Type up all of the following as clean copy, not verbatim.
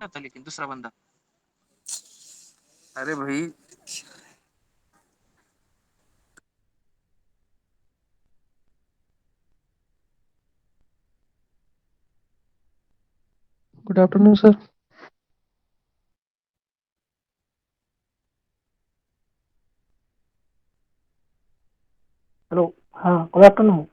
आता, लेकिन दूसरा बंदा। अरे भाई। Good afternoon sir. हेलो। हाँ, good afternoon.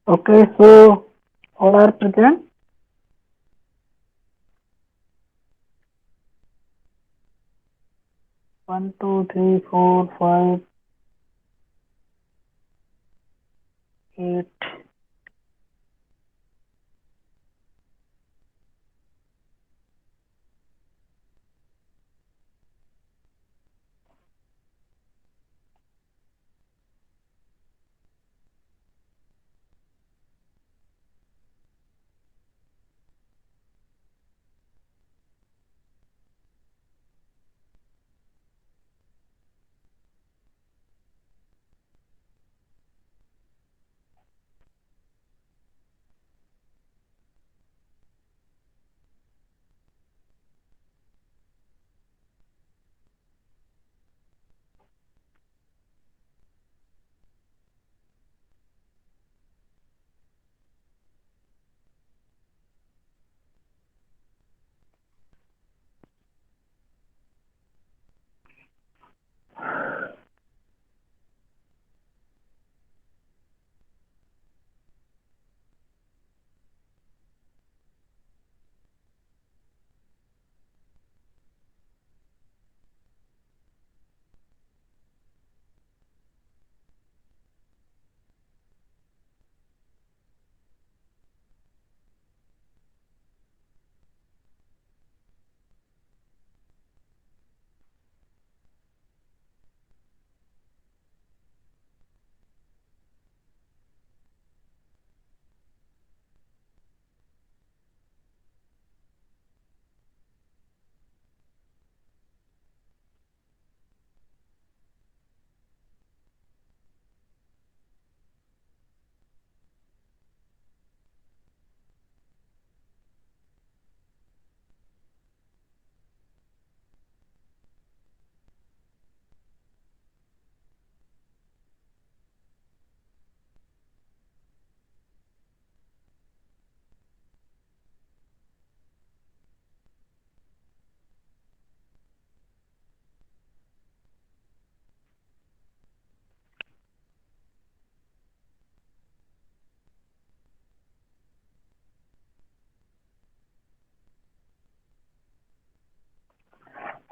Okay, so all are present. 1, 2, 3, 4, 5, 8.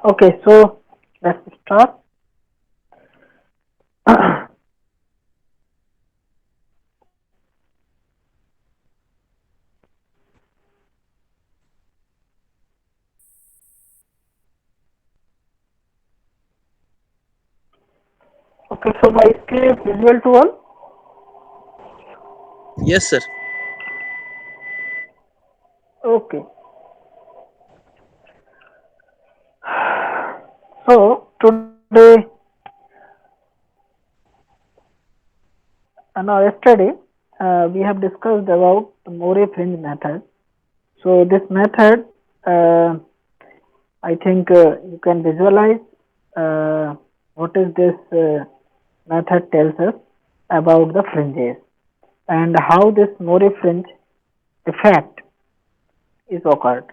Okay, so let's start. Okay, so my screen is visual to all. Yes, sir. Okay. So today, now yesterday, we have discussed about the Moray fringe method. So this method, I think you can visualize what is this method tells us about the fringes and how this Moray fringe effect is occurred.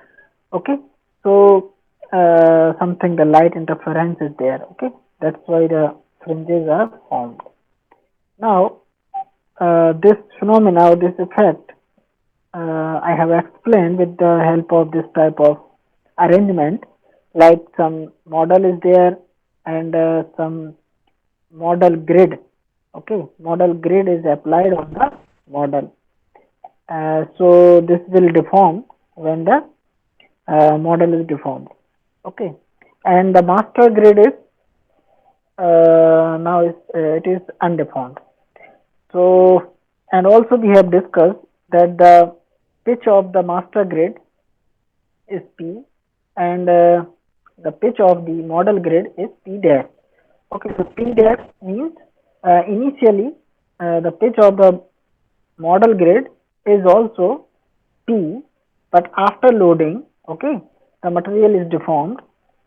Okay, so something the light interference is there. Okay, that's why the fringes are formed. Now, this phenomena, this effect, I have explained with the help of this type of arrangement, like some model is there and some model grid. Okay, model grid is applied on the model. So this will deform when the model is deformed. Okay, and the master grid is now it is undeformed. So, and also we have discussed that the pitch of the master grid is P and the pitch of the model grid is P dash. Okay, so P dash means initially the pitch of the model grid is also P, but after loading, okay, the material is deformed,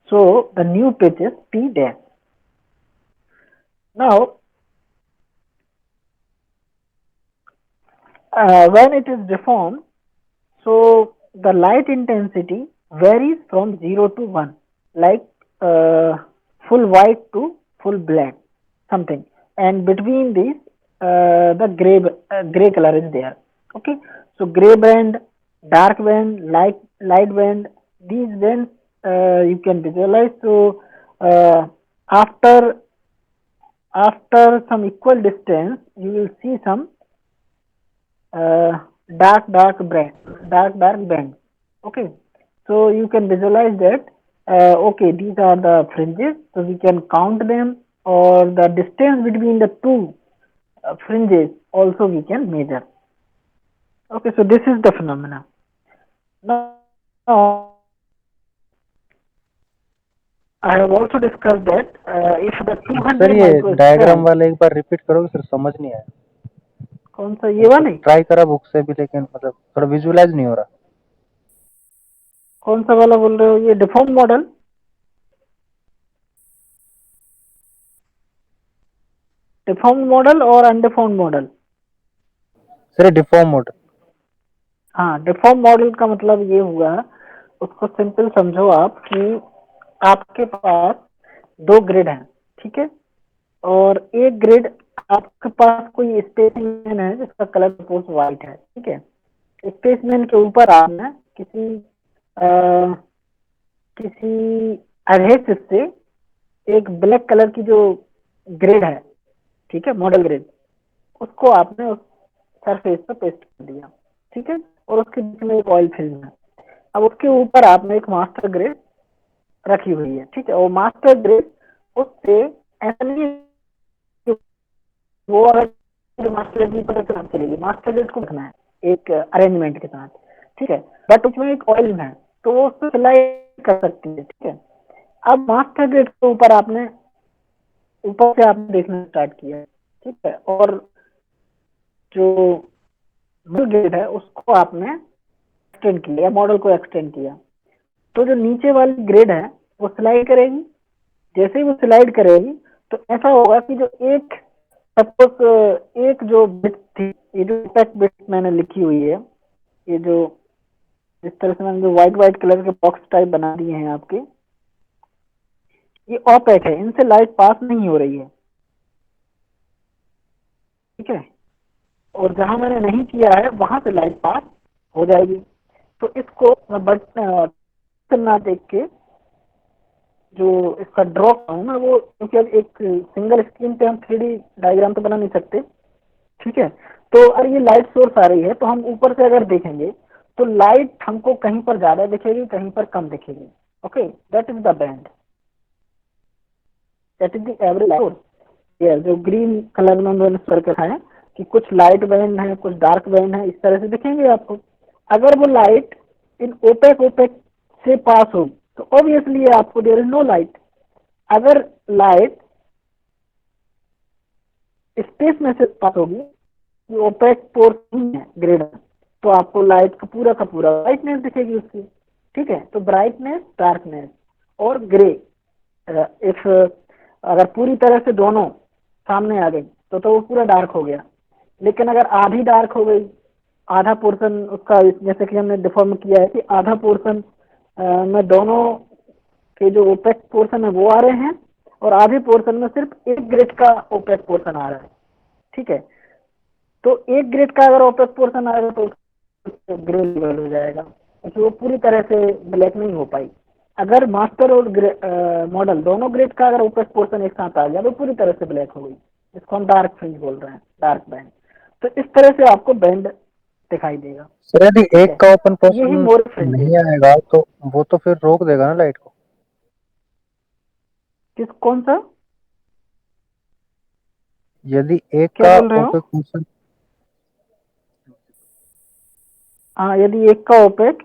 so the new pitch is P dash. Now, when it is deformed, so the light intensity varies from 0 to 1, like uh, full white to full black, something. And between these, the gray color is there. Okay, so gray band, dark band, light band. These bands you can visualize. So after some equal distance, you will see some uh, dark band. Okay, so you can visualize that. Okay, these are the fringes, so we can count them, or the distance between the two fringes also we can measure. Okay, so this is the phenomena. Now, I have also discussed that if the sir 200 ये diagram microstrand, वाला एक बार repeat करोगे sir, समझ नहीं आया। कौन सा ये वाले, ट्राई करा बुक से भी, लेकिन मतलब थोड़ा विजुअलाइज नहीं हो रहा। कौन सा वाला बोल रहे हो, ये डिफॉर्म मॉडल, डिफॉर्म मॉडल और अनडिफॉर्म मॉडल? Sir deform model. हाँ, डिफॉर्म मॉडल का मतलब ये हुआ, उसको सिंपल समझो आप कि आपके पास दो ग्रिड हैं, ठीक है, और एक ग्रिड आपके पास कोई स्पेसमैन है जिसका कलर सपोज व्हाइट है, ठीक है। स्पेसमैन के ऊपर आपने किसी एडहेसिव से एक ब्लैक कलर की जो ग्रिड है, ठीक है, मॉडल ग्रिड, उसको आपने उस सरफेस पर पेस्ट कर दिया, ठीक है, और उसके बीच में एक ऑयल फिल्म है। अब उसके ऊपर आपने एक मास्टर ग्रिड रखी हुई है, ठीक है, और मास्टर ग्रिड उससे ऐसा नहीं है कि वो अगर मास्टर ग्रिड पर रखना चलेगी, मास्टर ग्रिड को रखना है एक अरेंजमेंट के साथ, ठीक है, बट उसमें एक ऑयल है तो वो उसको सिलाई कर सकती है, ठीक है। अब मास्टर ग्रिड के ऊपर आपने ऊपर से आपने देखना स्टार्ट किया, ठीक है, और जो मॉडल ग्रिड है उसको आपने एक्सटेंड किया, मॉडल को एक्सटेंड किया, तो जो नीचे वाली ग्रिड है वो स्लाइड करेगी। जैसे ही वो स्लाइड करेगी तो ऐसा होगा कि जो एक सपोज एक जो बिट थी, ये जो इम्पैक्ट बिट मैंने लिखी हुई है, ये जो जिस तरह से मैंने जो व्हाइट व्हाइट कलर के बॉक्स टाइप बना दिए हैं आपके, ये ऑपेक है, इनसे लाइट पास नहीं हो रही है, ठीक है, और जहां मैंने नहीं किया है वहां से लाइट पास हो जाएगी। तो इसको मैं बट ना देख के जो इसका ड्रॉ है ना, वो क्योंकि अब एक सिंगल स्क्रीन पे हम 3D डायग्राम तो बना नहीं सकते, ठीक है, तो अगर ये लाइट सोर्स आ रही है तो हम ऊपर से अगर देखेंगे तो लाइट हमको कहीं पर ज्यादा दिखेगी, कहीं पर कम दिखेगी। Okay, that is the band, that is the average source. ये जो ग्रीन कलर में मैंने सर्कल है कि कुछ लाइट बैंड है, कुछ डार्क बैंड है, इस तरह से दिखेंगे आपको। अगर वो लाइट इन ओपेक ओपेक से पास हो तो ऑब्वियसली आपको देयर इज नो लाइट। अगर लाइट स्पेस में से पास होगी, ये ओपेक पोर्शन है ग्रेड, तो आपको लाइट का पूरा ब्राइटनेस दिखेगी उसकी। ठीक है, तो ब्राइटनेस, डार्कनेस और ग्रे, इफ अगर पूरी तरह से दोनों सामने आ गई तो वो पूरा डार्क हो गया। लेकिन अगर आधी डार्क हो गई, आधा पोर्शन उसका, जैसे कि हमने डिफॉर्म किया है कि आधा पोर्शन में दोनों के जो ओपेक पोर्शन है वो आ रहे हैं और आधे पोर्शन में सिर्फ एक ग्रेड का ओपेक पोर्शन आ रहा है। ठीक है, तो एक ग्रेड का अगर ओपेक पोर्शन आएगा तो ग्रे लेवल हो जाएगा, क्योंकि वो पूरी तरह से ब्लैक नहीं हो पाई। अगर मास्टर और मॉडल दोनों ग्रेड का अगर ओपेक पोर्शन एक साथ आ गया तो पूरी तरह से ब्लैक हो गई, जिसको हम डार्क फ्रिंज बोल रहे हैं, डार्क बैंड। तो इस तरह से आपको बैंड दिखाई देगा। सर यदि ठीक एक है, का ओपन यही पोर्शन मोर फ्रिंजेस नहीं है। आएगा तो वो तो फिर रोक देगा ना लाइट को। किस, कौन सा, यदि एक क्या का बोल रहे हो? ओपन पोर्शन, हाँ, यदि एक का ओपेक,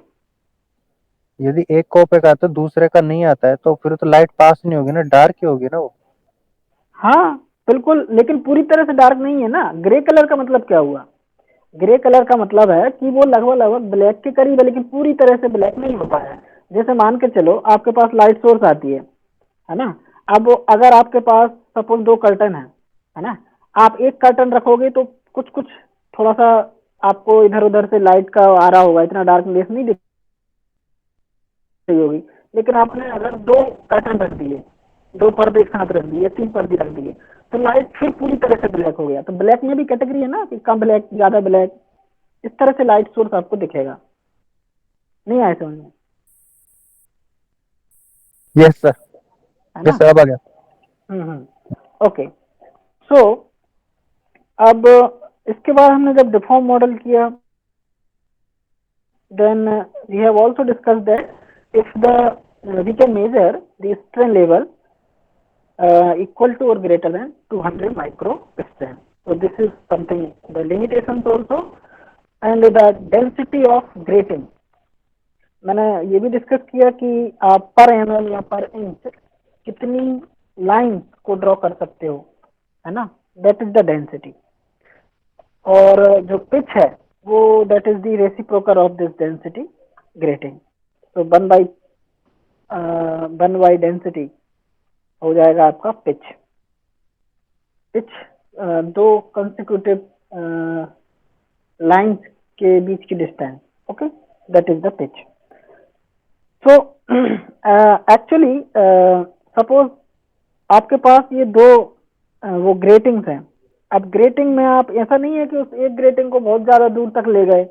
यदि एक का ओपेक आता है दूसरे का नहीं आता है तो फिर तो लाइट पास नहीं होगी ना, डार्क ही होगी ना वो। हाँ बिल्कुल, लेकिन पूरी तरह से डार्क नहीं है ना। ग्रे कलर का मतलब क्या हुआ? ग्रे कलर का मतलब है कि वो लगभग लगभग ब्लैक के करीब है, लेकिन पूरी तरह से ब्लैक नहीं हो पाया है। जैसे मान के चलो आपके पास लाइट सोर्स आती है ना। अब अगर आपके पास सपोज दो कर्टन है ना, आप एक कर्टन रखोगे तो कुछ कुछ थोड़ा सा आपको इधर उधर से लाइट का आ रहा होगा, इतना डार्कनेस नहीं दिख रही होगी। लेकिन आपने अगर दो कर्टन रख दिए, दो पर्दे एक साथ रख दिए, तीन पर्दे रख दिए, तो लाइट फिर पूरी तरह से ब्लैक हो गया। तो ब्लैक में भी कैटेगरी है ना कि कम ब्लैक, ज्यादा ब्लैक, इस तरह से लाइट सोर्स आपको दिखेगा। नहीं आया समझ में? Yes sir. है यस ना? सर, अब आ गया। ओके। सो अब इसके बाद हमने जब डिफॉर्म मॉडल किया, then we have also discussed that if the we can measure the strain level equal to or greater than 200 microstrain. So this is something, the limitations also, and the density of grating. मैंने ये भी discuss किया कि आप पर MM या पर inch कितनी लाइन को ड्रॉ कर सकते हो, है ना, दैट इज द डेंसिटी। और जो पिच है वो that is the reciprocal of this density grating. तो वन बाई डेंसिटी हो जाएगा आपका पिच। पिच दो कंसिक्यूटिव लाइंस के बीच की distance, okay, that is the pitch. So actually suppose आपके पास ये दो वो ग्रेटिंग्स हैं। अब ग्रेटिंग में आप, ऐसा नहीं है कि उस एक ग्रेटिंग को बहुत ज्यादा दूर तक ले गए,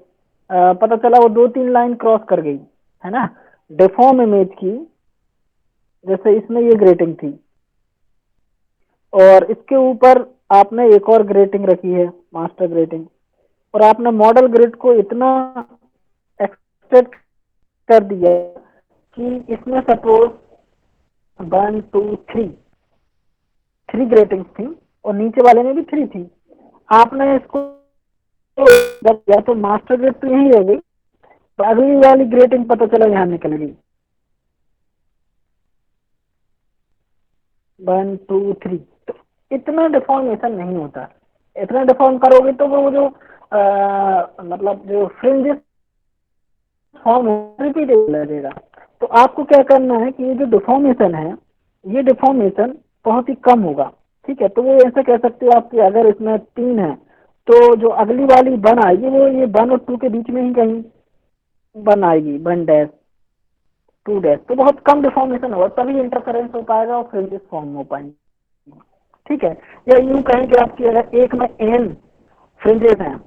पता चला वो दो तीन लाइन क्रॉस कर गई, है ना, डिफॉर्म इमेज की। जैसे इसमें ये ग्रेटिंग थी और इसके ऊपर आपने एक और ग्रेटिंग रखी है, मास्टर ग्रेटिंग, और आपने मॉडल ग्रिड को इतना एक्सटेंड कर दिया कि इसमें सपोज 1 2 3 3 ग्रेटिंग्स थी और नीचे वाले में भी 3 थी। आपने इसको जब या तो मास्टर ग्रेड तो यही रह गई, तो अगली वाली ग्रेटिंग पता चला यहाँ निकल गई, 1 2 3। तो इतना डिफॉर्मेशन नहीं होता। इतना डिफॉर्म करोगे तो वो जो मतलब जो फ्रिंजेस फॉर्म रिपीट लगेगा। तो आपको क्या करना है कि ये जो डिफॉर्मेशन है, ये डिफॉर्मेशन बहुत ही कम होगा। ठीक है, तो वो ऐसा कह सकते हो आप कि अगर इसमें 3 है तो जो अगली वाली 1 आएगी वो ये 1 और 2 के बीच में ही कहीं 1 आएगी, 1 डैश 2 डैश। तो बहुत कम डिफॉर्मेशन होगा, तभी इंटरफेरेंस हो पाएगा और फ्रिंजेस फॉर्म हो पाएंगे। ठीक है, या यूं कहें कि आपकी अगर एक में n फ्रिंजेस हैं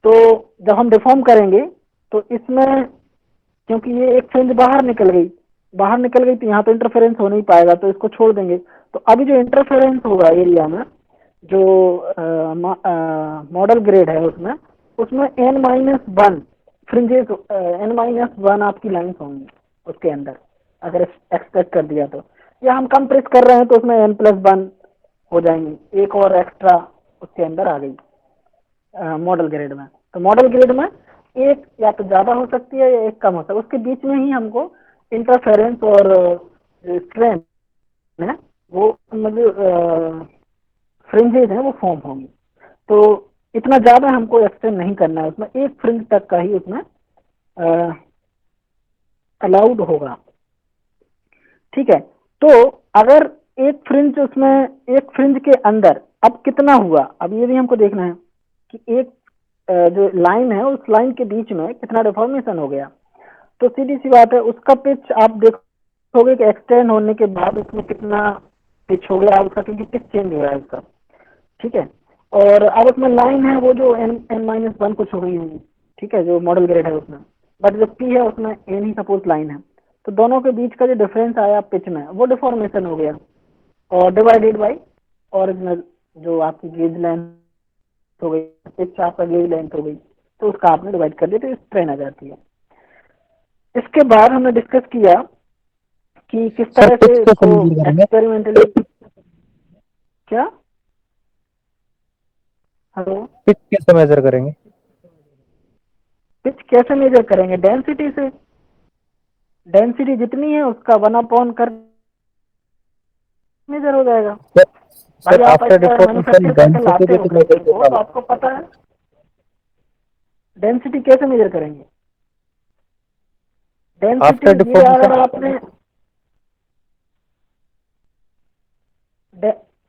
तो जब हम डिफॉर्म करेंगे तो इसमें, क्योंकि ये एक फ्रिंज बाहर निकल गई तो यहाँ तो इंटरफेरेंस हो नहीं पाएगा, तो इसको छोड़ देंगे। तो अभी जो इंटरफेरेंस होगा एरिया में, जो मॉडल ग्रेड है उसमें उसमें n-1 फ्रिंजेस, n-1 आपकी लाइन्स होंगी उसके अंदर, अगर एक्सपेक्ट कर दिया तो। या हम कम प्रेस कर रहे हैं तो उसमें n+1 हो जाएंगी, एक और एक्स्ट्रा उसके अंदर आ गई मॉडल ग्रेड में। तो मॉडल ग्रेड में एक या तो ज्यादा हो सकती है या एक कम हो सकता है, उसके बीच में ही हमको इंटरफेरेंस और स्ट्रेन है वो मतलब फ्रिंजेज है वो फॉर्म होंगी। तो इतना ज्यादा हमको एक्सटेंड नहीं करना है, उसमें एक फ्रिंज तक का ही उसमें अलाउड होगा। ठीक है, तो अगर एक फ्रिंज उसमें, एक फ्रिंज के अंदर अब कितना हुआ, अब ये भी हमको देखना है कि एक जो लाइन है उस लाइन के बीच में कितना डिफॉर्मेशन हो गया। तो सीधी सी बात है, उसका पिच आप देखोगे कि एक्सटेंड होने के बाद उसमें कितना पिच हो गया उसका, क्योंकि पिच चेंज हो रहा है उसका। ठीक है, और अब उसमें लाइन है वो जो n-1 कुछ हो गई होगी, ठीक है, जो मॉडल ग्रेड है उसमें, बट जो p है उसमें n ही सपोज लाइन है। तो दोनों के बीच का जो डिफरेंस आया पिच में वो डिफॉर्मेशन हो गया, और डिवाइडेड बाई ओरिजिनल जो आपकी गेज लेंथ हो गई, पिच आपका गेज लेंथ हो गई, तो उसका आपने डिवाइड कर दिया तो स्ट्रेन आ जाती है। इसके बाद हमने डिस्कस किया कि किस सर तरह पिच से कैसे इसको मेजर करेंगे? एक्सपेरिमेंटली, क्या, हेलो, पिच कैसे मेजर करेंगे? पिच कैसे मेजर करेंगे? डेंसिटी से, डेंसिटी जितनी है उसका 1/, कर मेजर हो जाएगा। सर भाई सर आप आफ्टर अगर डिफॉर्मेशन मैन्युफैक्चर करके डेंसिटी लाते भी हो तो कहीं मेजर को, करना तो होगा। आपको पता है डेंसिटी कैसे मेजर करेंगे। डेंसिटी आफ्टर ये डिफॉर्मेशन। अगर आपने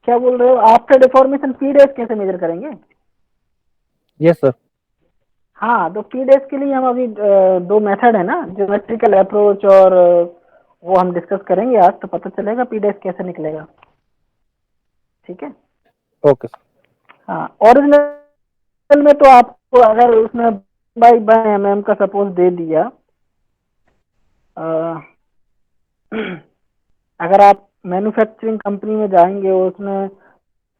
क्या बोल रहे हो, आफ्टर डिफॉर्मेशन पी डैश कैसे मेजर करेंगे? Yes sir. हाँ, तो पी डैश के लिए हम अभी दो मेथड है ना, ज्योमेट्रिकल अप्रोच, और वो हम डिस्कस करेंगे आज, तो पता चलेगा पी डैश कैसे निकलेगा। ठीक है, ओके सर। हाँ, ओरिजिनल में तो आपको अगर उसमें बाई एम का सपोज दे दिया, अगर आप मैन्युफैक्चरिंग कंपनी में जाएंगे उसमें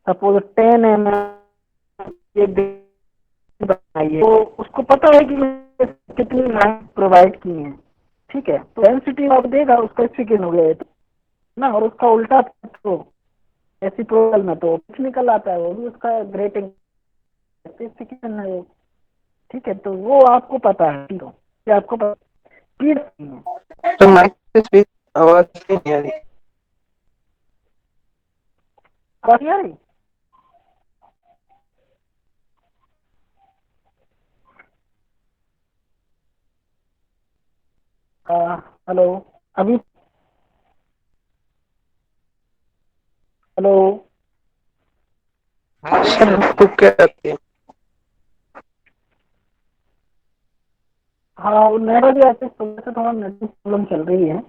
सपोज 10 mm एक बनाइए, तो उसको पता है कि कितनी लाइन प्रोवाइड की है। ठीक है, तो डेंसिटी आप देगा उसका स्पेसिफिकेशन हो गया है ना, और उसका उल्टा तो रेसिप्रोकल में तो कुछ निकल आता है, वो भी उसका ग्रेटिंग स्पेसिफिकेशन है वो। ठीक है, तो वो आपको पता है, ठीक है, ये आपको पता स्पीड नहीं है। तो माइक से स्पीक आवाज नहीं आ रही। आवाज नहीं आ रही? हेलो, अभी, हेलो, सर आपको क्या लगती है? हाँ, वो मेरा भी ऐसे सुबह से थोड़ा नेटवर्क प्रॉब्लम चल रही है।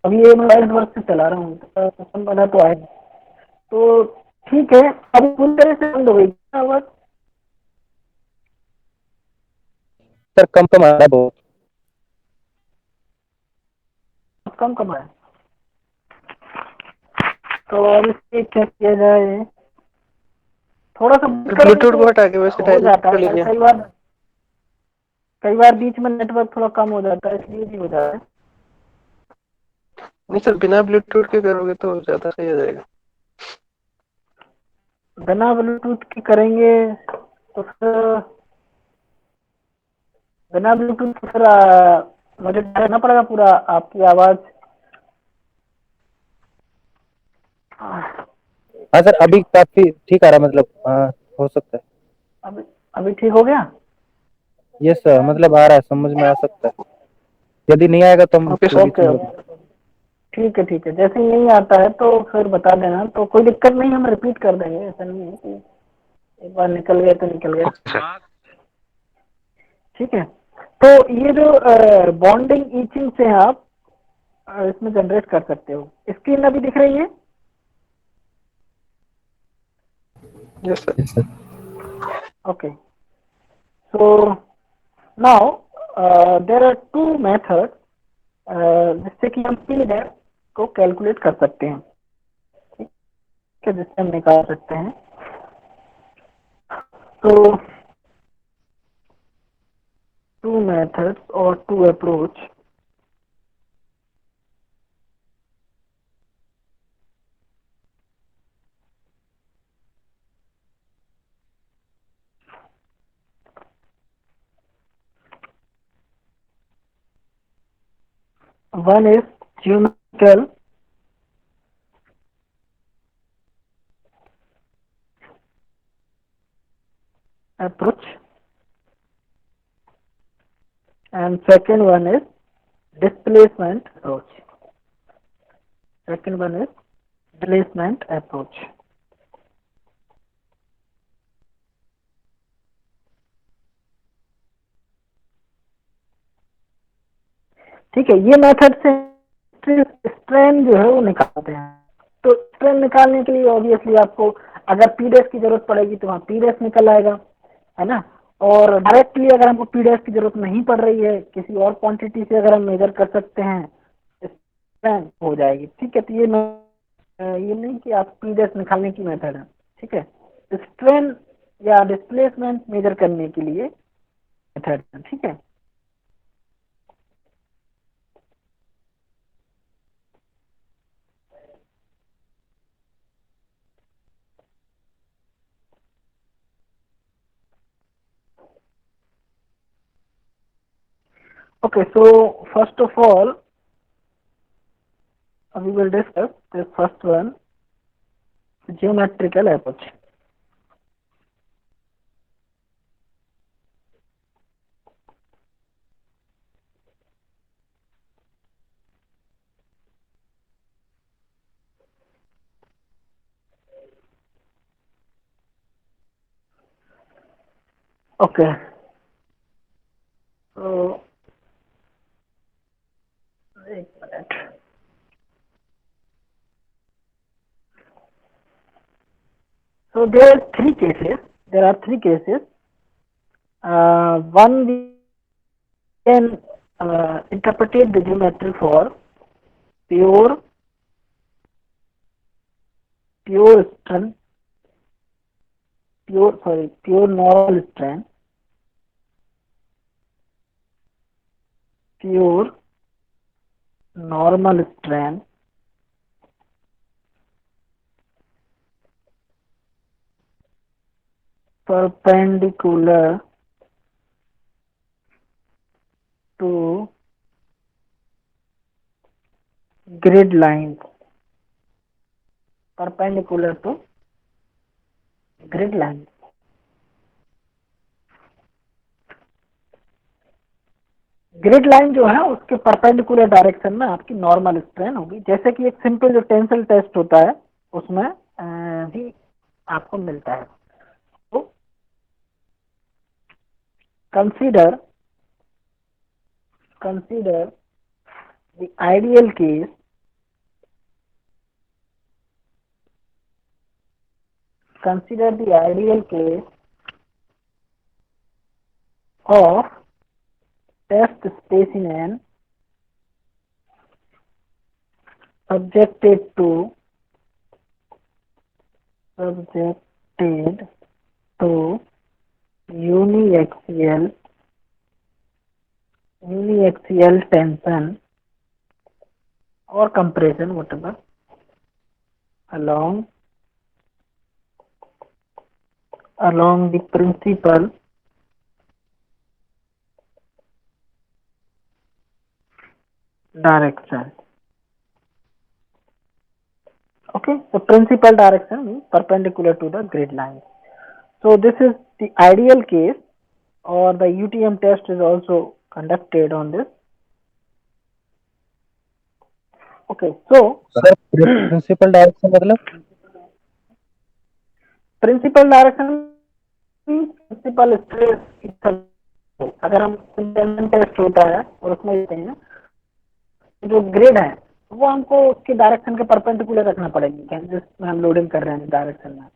अभी ये मैं लाइट वर्क से चला रहा हूँ, तो सिस्टम वाला तो आए, तो ठीक है। अभी पूरी तरह से बंद हो गई आवाज? सर कम कम आ रहा है बहुत। कम कम है, तो अब इससे क्या किया जाए, थोड़ा सा बंद करोगे ब्लूटूथ तो को हटा के वैसे हो डायरेक्ट जाता कर है, पर लीजिए। कई बार बीच में नेटवर्क थोड़ा कम हो जाता है, इसलिए भी हो जाता है। नहीं सर, बिना ब्लूटूथ के करोगे तो ज्यादा सही हो जाएगा। बिना ब्लूटूथ के करेंगे तो फिर, बिना ब्लूटूथ के फिर मुझे करना पड़ेगा पूरा आपकी आवाज। हाँ सर अभी काफी ठीक आ रहा है, मतलब हाँ, हो सकता है। अभी अभी ठीक हो गया? यस सर, मतलब आ रहा है, समझ में आ सकता है। यदि नहीं आएगा तो हम ओके फिर सर। बीच ओके में ओके, ठीक है ठीक है, जैसे ही नहीं आता है तो फिर बता देना, तो कोई दिक्कत नहीं, हम रिपीट कर देंगे, ऐसा नहीं है कि एक बार निकल गया तो निकल गया। Okay sir. ठीक है, तो ये जो बॉन्डिंग ईचिंग से आप इसमें जनरेट कर सकते हो। स्क्रीन अभी दिख रही है? Yes sir. Yes sir. Okay, so now there are two method जिससे कि हम पी डैश को कैलकुलेट कर सकते हैं, ठीक है, जिससे हम निकाल सकते हैं। तो टू मेथड्स और two approach, One is geometrical approach, and second one is displacement approach. Second one is displacement approach. ठीक है, ये मेथड से स्ट्रेन जो है वो निकालते हैं। तो स्ट्रेन निकालने के लिए ऑब्वियसली आपको अगर पी डैश की जरूरत पड़ेगी तो वहाँ पी डैश निकल आएगा, है ना। और डायरेक्टली अगर हमको पी डैश की जरूरत नहीं पड़ रही है, किसी और क्वांटिटी से अगर हम मेजर कर सकते हैं, स्ट्रेन हो जाएगी। ठीक है, तो ये नहीं कि आप पी डैश निकालने की मेथड है। ठीक है, स्ट्रेन या डिस्प्लेसमेंट मेजर करने के लिए मेथड है। ठीक है, okay, so first of all we will discuss this first one, geometrical approach. Okay, so एक minute. So there are three cases. There are three cases. One we can interpret the geometry for pure strain, pure normal strain, pure normal strain, perpendicular to grid lines, perpendicular to grid lines. Grid line जो है उसके perpendicular direction में आपकी normal strain होगी, जैसे कि एक simple जो टेंसिल टेस्ट होता है उसमें भी आपको मिलता है। तो consider the ideal case, consider the ideal case of test specimen subjected to uniaxial tension or compression, whatever, along the principal direction. Okay, the principal direction means perpendicular to the grid line. So this is the ideal case, or the UTM test is also conducted on this. Okay, so principal direction मतलब principal direction principal stress. अगर हम internal test होता है और उसमें देते हैं जो ग्रिड है वो हमको उसके डायरेक्शन के परपेंडिकुलर रखना पड़ेगी, जिसमें हम लोडिंग कर रहे हैं डायरेक्शन में।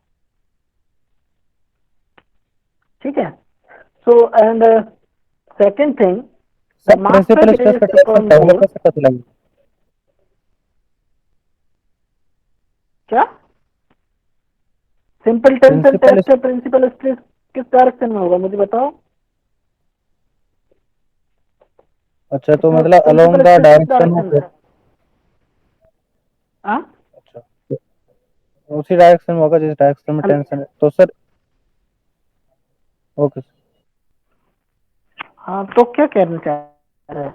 ठीक है, so and second thing, principal stress का डायरेक्शन पहले कैसे पता चलेगा? क्या simple tension test principal stress किस डायरेक्शन में होगा मुझे बताओ। अच्छा, तो मतलब अलोंग द डायरेक्शन ऑफ, अच्छा उसी डायरेक्शन में होगा जिस डायरेक्शन में टेंशन है। तो सर ओके, हाँ तो क्या कहना चाह रहे हैं?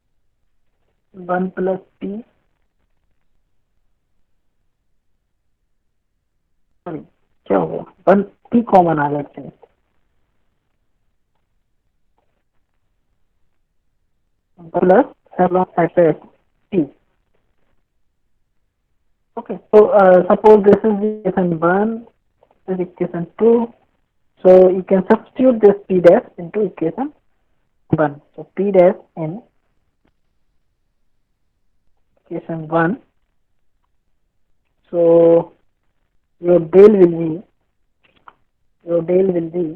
1 प्लस पी, सॉरी क्या हो गया, 1 पी कॉमन आ गया actually, plus epsilon x T. Okay, so suppose this is the equation 1, this is equation 2, so you can substitute this p dash into equation 1. So p dash in equation 1, so your del will be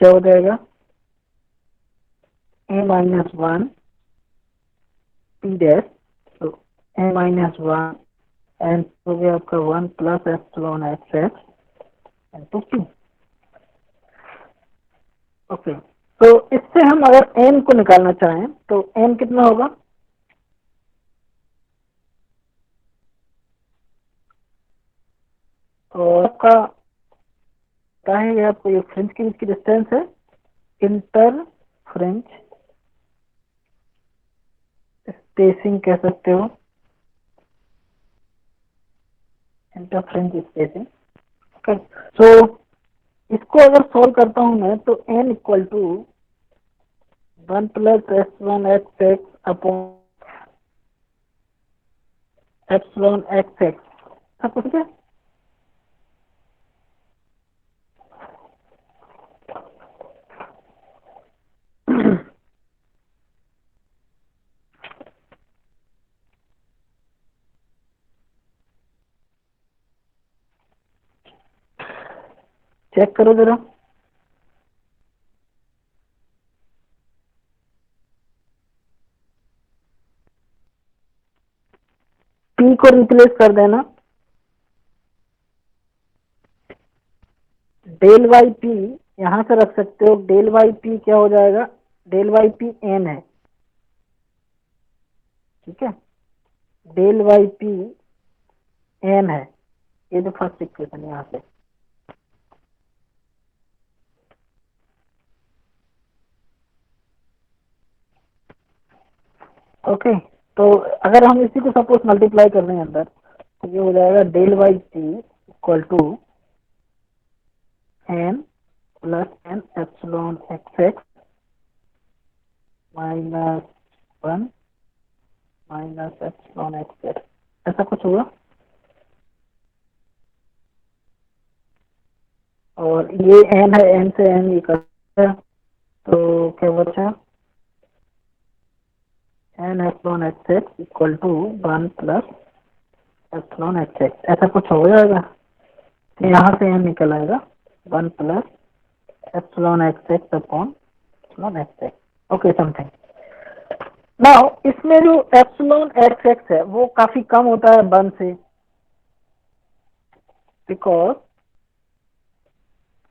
क्या हो जाएगा, a minus 1 p dash, so a minus 1 and हो गया आपका 1 plus epsilon xx into p. Okay, तो इससे हम अगर n को निकालना चाहें तो n कितना होगा, तो आपका क्या है, आपको ये फ्रिंज के बीच की डिस्टेंस है, इंटर फ्रिंज स्पेसिंग कह सकते हो, inter fringe spacing. Okay, so इसको अगर सोल्व करता हूं मैं तो n equal to 1 plus epsilon X X upon epsilon X X, सब कुछ है। चेक करो जरा, p को रिप्लेस कर देना, डेल वाई पी यहां से रख सकते हो, डेल वाई पी क्या हो जाएगा, डेल वाई पी एन है, ठीक है, डेल वाई पी एन है, ये जो फर्स्ट इक्वेशन है यहाँ से। ओके, तो अगर हम इसी को सपोज मल्टीप्लाई कर रहे हैं अंदर, तो ये हो जाएगा del Y P equal to N plus N epsilon X X minus 1 minus epsilon X X, ऐसा कुछ होगा। और ये एन है, एन से एन ये करता है, तो क्या बचा, N epsilon X X equal to 1 plus epsilon X X, ऐसा कुछ हो जाएगा, तो यहाँ से एन निकल आएगा 1 plus epsilon X X upon epsilon X x. Okay, something. Now इसमें जो एप्सिलॉन एक्स एक्स है वो काफी कम होता है 1 से, because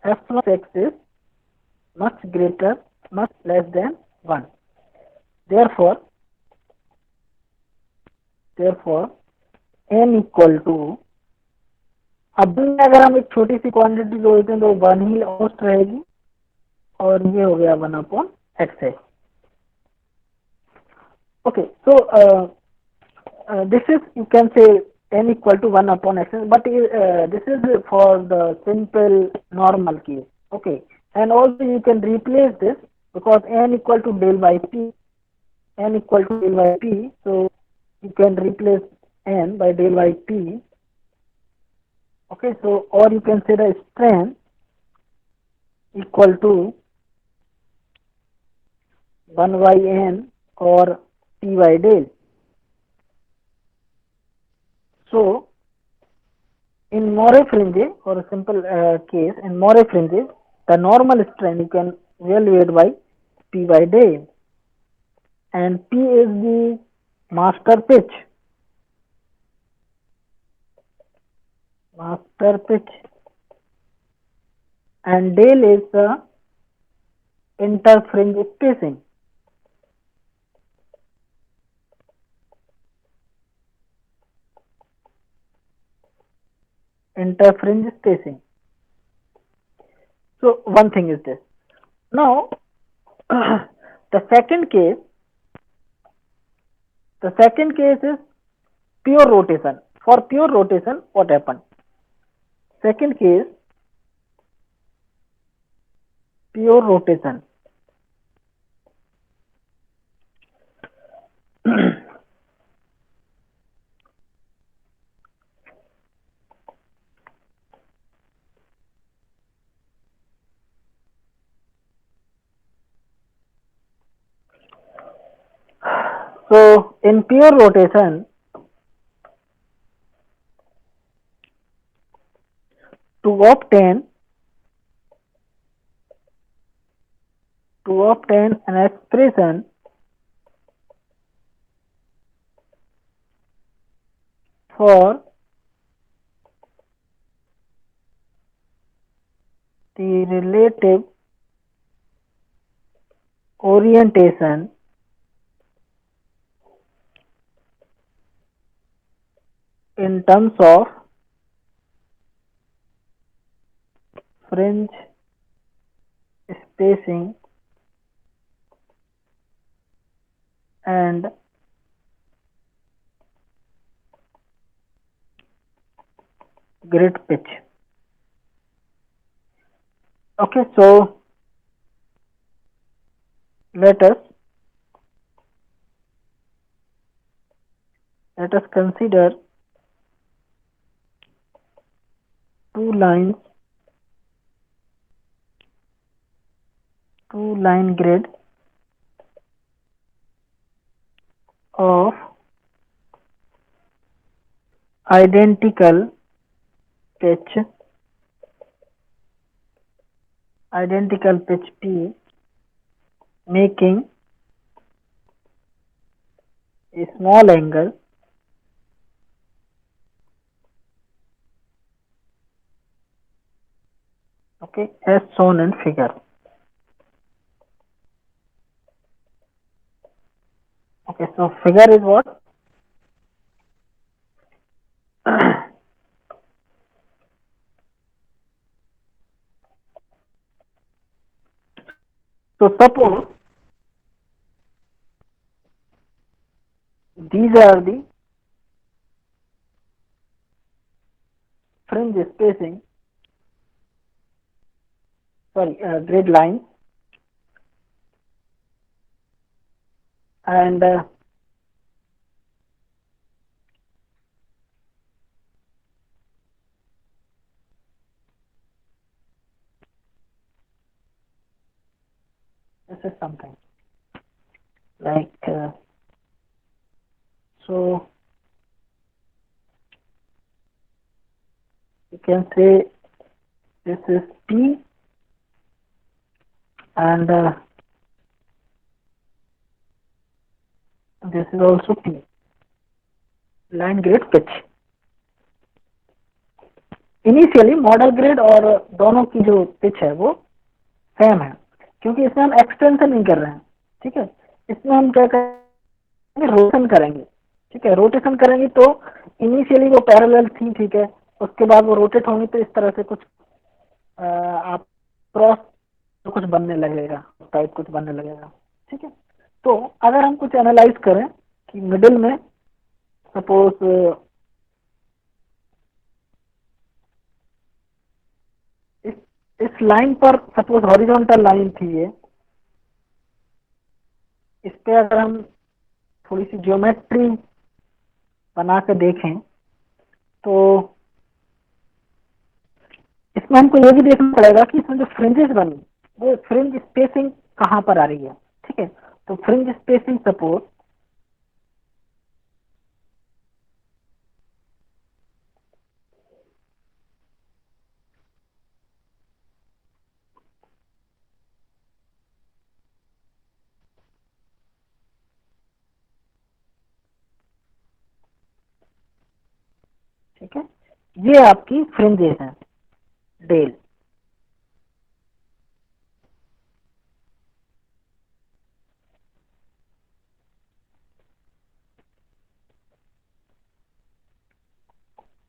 epsilon x is much greater, much less than 1. Therefore n equal to, अब अगर हम एक छोटी सी क्वांटिटी जोड़ते हैं तो 1 ही ऑलमोस्ट रहेगी, और ये हो गया 1 अपॉन एक्स है। Okay, so this is, you can say n equal to 1 upon x, but this is for the simple normal case. Okay, and also you can replace this because n equal to del by p, n equal to del by p, so you can replace n by del by p. Okay, so or you can say the strain equal to 1 by n or p by del. So in Moray fringes, or a simple case, in Moray fringes, the normal strain you can evaluate by P by day, and P is the master pitch, and del is the interfringe spacing. Interfringe spacing. So one thing is this. Now the second case, The second case is pure rotation. For pure rotation, what happened? Second case, pure rotation. So in pure rotation, to obtain an expression for the relative orientation in terms of fringe spacing and grid pitch. Okay, so let us consider two line grid of identical pitch P, making a small angle okay, as shown in figure. Okay, so figure is what? So suppose these are the fringe spacing, grid lines, and this is something like so you can say this is P and this is also P, line grid pitch. Initially model grid और दोनों की जो pitch है वो same है, क्योंकि इसमें हम एक्सटेंशन नहीं कर रहे हैं, ठीक है। इसमें हम क्या करेंगे, रोटेशन करेंगे, ठीक है। रोटेशन करेंगे तो इनिशियली वो पैरेलल थी, ठीक है, उसके बाद वो रोटेट होंगी तो इस तरह से कुछ आप क्रॉस कुछ बनने लगेगा, टाइप कुछ बनने लगेगा, ठीक है। तो अगर हम कुछ एनालाइज करें कि मिडिल में सपोज इस लाइन पर सपोज हॉरिजॉन्टल लाइन थी ये, इस पे अगर हम थोड़ी सी ज्योमेट्री बना के देखें तो इसमें हमको ये भी देखना पड़ेगा कि इसमें जो फ्रिंजेस बनी वो फ्रिंज स्पेसिंग कहाँ पर आ रही है, ठीक है। तो फ्रिंज स्पेसिंग सपोज ठीक है, ये आपकी फ्रिंजेस हैं del,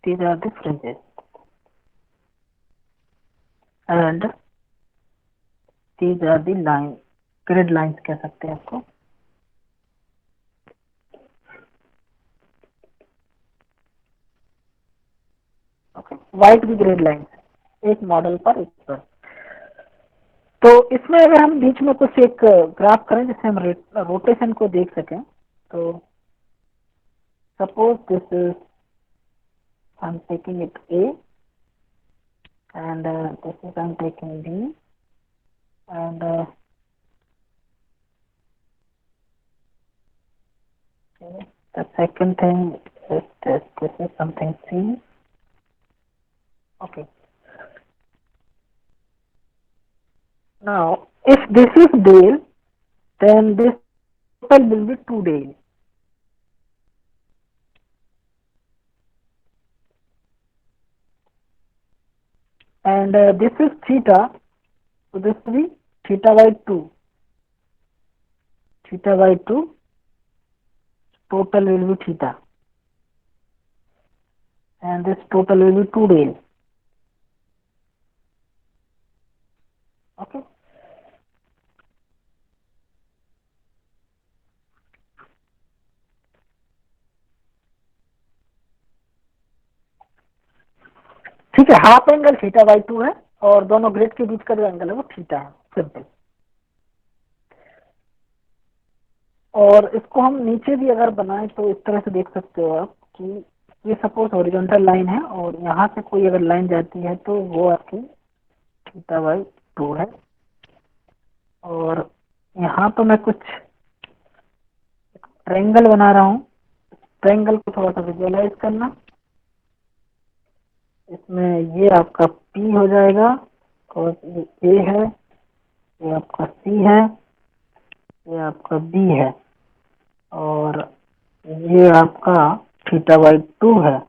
these are the fringes and these are the line, grid lines कह सकते हैं आपको। ओके, व्हाइट भी ग्रेड लाइन है एक मॉडल पर एक पर। तो इसमें अगर हम बीच में कुछ एक ग्राफ करें जिससे हम रोटेशन को देख सकें, तो suppose this is I am taking it A and this is I'm taking B and okay, the second thing is this is something C. Okay, now if this is Dale, then this total will be 2 Dale. And this is theta, so this will be theta by 2. Theta by 2, total will be theta. And this total will be 2 Dale. Okay. ठीक है, half angle theta by 2 है और दोनों grade के बीच का जो angle है वो थीटा है, सिंपल। और इसको हम नीचे भी अगर बनाएं तो इस तरह से देख सकते हो आप कि ये सपोज हॉरिजॉन्टल लाइन है और यहाँ से कोई अगर लाइन जाती है तो वो आपकी थीटा बाई 2 है। और यहाँ तो मैं कुछ ट्रायंगल बना रहा हूँ, ट्रायंगल को थोड़ा सा विजुअलाइज करना। इसमें ये आपका P हो जाएगा और ये A है, ये आपका C है, ये आपका B है और ये आपका थीटा बाई 2 है,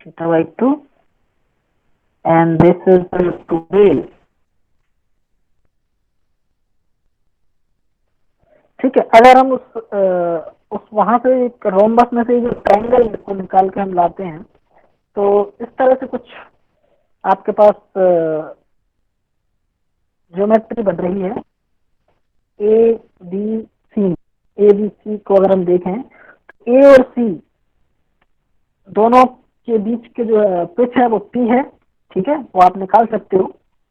theta by 2 and this is 2 Dale। ठीक है, अगर हम उस वहां से एक रोम्बस में से जो ट्रायंगल को निकाल के हम लाते हैं तो इस तरह से कुछ आपके पास ज्योमेट्री बन रही है। ए बी सी को अगर हम देखें तो ए और सी दोनों के बीच के जो पिच है वो पी है, ठीक है, वो आप निकाल सकते हो,